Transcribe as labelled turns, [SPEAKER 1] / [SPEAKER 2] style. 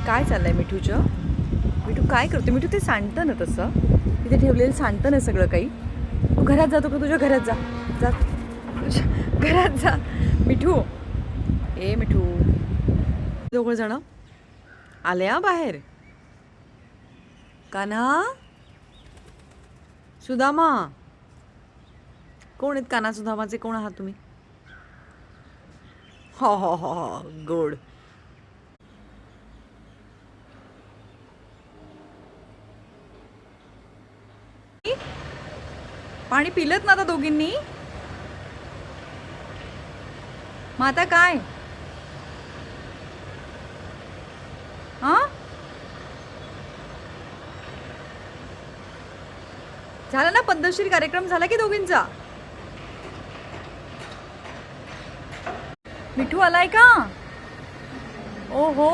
[SPEAKER 1] काय चाललंय मिठूचं? मिठू काय करते? मिठू ते सांडतं ना तसं तिथे ठेवलेलं सांडतं ना सगळं काही. तू घरात जातो का? तुझ्या घरात जा जा, तुझ्या घरात जा मिठू. ए मिठू, दोघं जण आले हा बाहेर. कान्हा, सुदामा, कोण आहेत? कान्हा सुदामाचे कोण आहात तुम्ही? हो हो हो हो, गोड. पाणी पिलत ना आता दोघींनी? मग आता काय? हा, झाला ना पद्धतशीर कार्यक्रम झाला की दोघींचा? मिठू आलाय का? ओ हो,